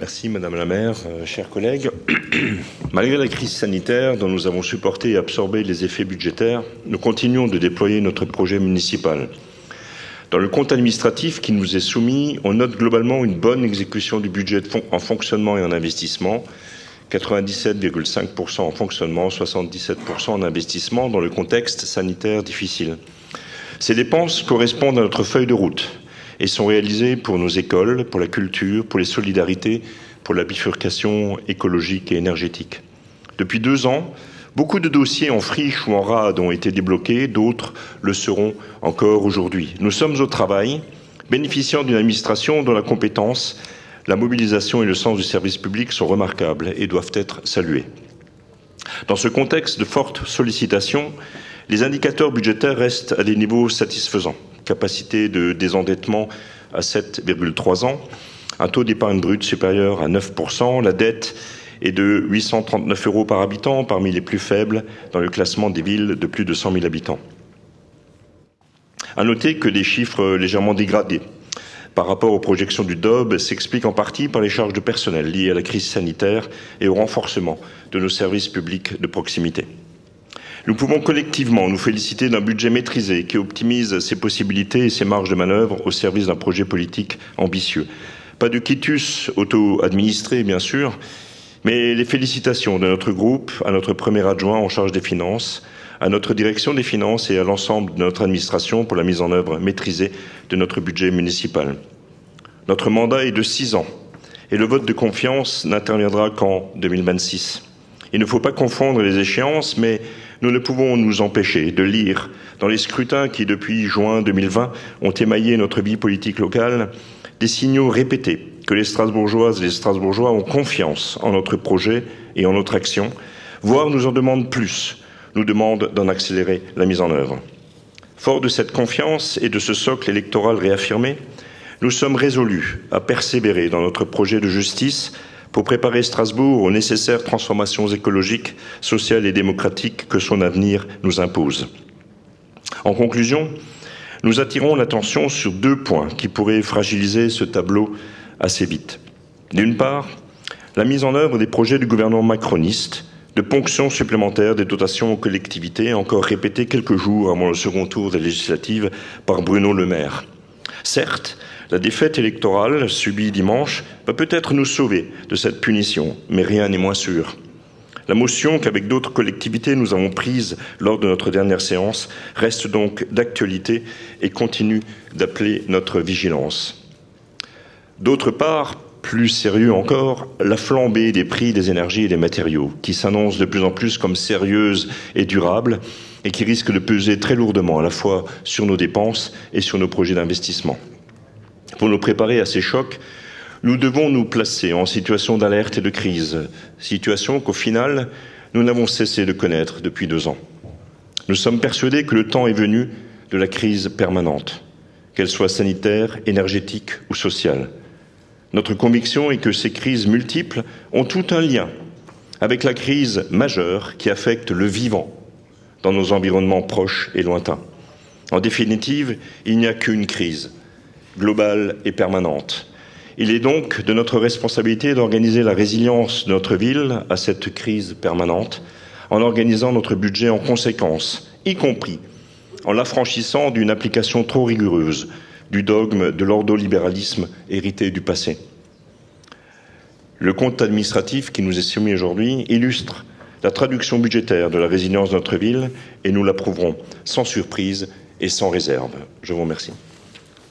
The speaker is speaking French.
Merci Madame la maire, chers collègues. Malgré la crise sanitaire dont nous avons supporté et absorbé les effets budgétaires, nous continuons de déployer notre projet municipal. Dans le compte administratif qui nous est soumis, on note globalement une bonne exécution du budget en fonctionnement et en investissement, 97,5% en fonctionnement, 77% en investissement dans le contexte sanitaire difficile. Ces dépenses correspondent à notre feuille de route et sont réalisées pour nos écoles, pour la culture, pour les solidarités, pour la bifurcation écologique et énergétique. Depuis 2 ans, beaucoup de dossiers en friche ou en rade ont été débloqués, d'autres le seront encore aujourd'hui. Nous sommes au travail, bénéficiant d'une administration dont la compétence, la mobilisation et le sens du service public sont remarquables et doivent être salués. Dans ce contexte de forte sollicitation, les indicateurs budgétaires restent à des niveaux satisfaisants. Capacité de désendettement à 7,3 ans, un taux d'épargne brute supérieur à 9%, la dette est de 839 € par habitant, parmi les plus faibles dans le classement des villes de plus de 100 000 habitants. À noter que des chiffres légèrement dégradés par rapport aux projections du DOB s'expliquent en partie par les charges de personnel liées à la crise sanitaire et au renforcement de nos services publics de proximité. Nous pouvons collectivement nous féliciter d'un budget maîtrisé qui optimise ses possibilités et ses marges de manœuvre au service d'un projet politique ambitieux. Pas de quitus auto-administré, bien sûr, mais les félicitations de notre groupe, à notre premier adjoint en charge des finances, à notre direction des finances et à l'ensemble de notre administration pour la mise en œuvre maîtrisée de notre budget municipal. Notre mandat est de 6 ans et le vote de confiance n'interviendra qu'en 2026. Il ne faut pas confondre les échéances, mais nous ne pouvons nous empêcher de lire dans les scrutins qui, depuis juin 2020, ont émaillé notre vie politique locale, des signaux répétés que les Strasbourgeoises et les Strasbourgeois ont confiance en notre projet et en notre action, voire nous en demandent plus, nous demandent d'en accélérer la mise en œuvre. Fort de cette confiance et de ce socle électoral réaffirmé, nous sommes résolus à persévérer dans notre projet de justice pour préparer Strasbourg aux nécessaires transformations écologiques, sociales et démocratiques que son avenir nous impose. En conclusion, nous attirons l'attention sur 2 points qui pourraient fragiliser ce tableau assez vite. D'une part, la mise en œuvre des projets du gouvernement macroniste de ponction supplémentaire des dotations aux collectivités, encore répétée quelques jours avant le second tour des législatives par Bruno Le Maire. Certes, la défaite électorale subie dimanche va peut-être nous sauver de cette punition, mais rien n'est moins sûr. La motion qu'avec d'autres collectivités nous avons prise lors de notre dernière séance reste donc d'actualité et continue d'appeler notre vigilance. D'autre part, plus sérieux encore, la flambée des prix des énergies et des matériaux, qui s'annonce de plus en plus comme sérieuse et durable et qui risque de peser très lourdement à la fois sur nos dépenses et sur nos projets d'investissement. Pour nous préparer à ces chocs, nous devons nous placer en situation d'alerte et de crise, situation qu'au final, nous n'avons cessé de connaître depuis 2 ans. Nous sommes persuadés que le temps est venu de la crise permanente, qu'elle soit sanitaire, énergétique ou sociale. Notre conviction est que ces crises multiples ont tout un lien avec la crise majeure qui affecte le vivant dans nos environnements proches et lointains. En définitive, il n'y a qu'une crise, globale et permanente. Il est donc de notre responsabilité d'organiser la résilience de notre ville à cette crise permanente, en organisant notre budget en conséquence, y compris en l'affranchissant d'une application trop rigoureuse du dogme de l'ordolibéralisme hérité du passé. Le compte administratif qui nous est soumis aujourd'hui illustre la traduction budgétaire de la résilience de notre ville et nous l'approuverons sans surprise et sans réserve. Je vous remercie.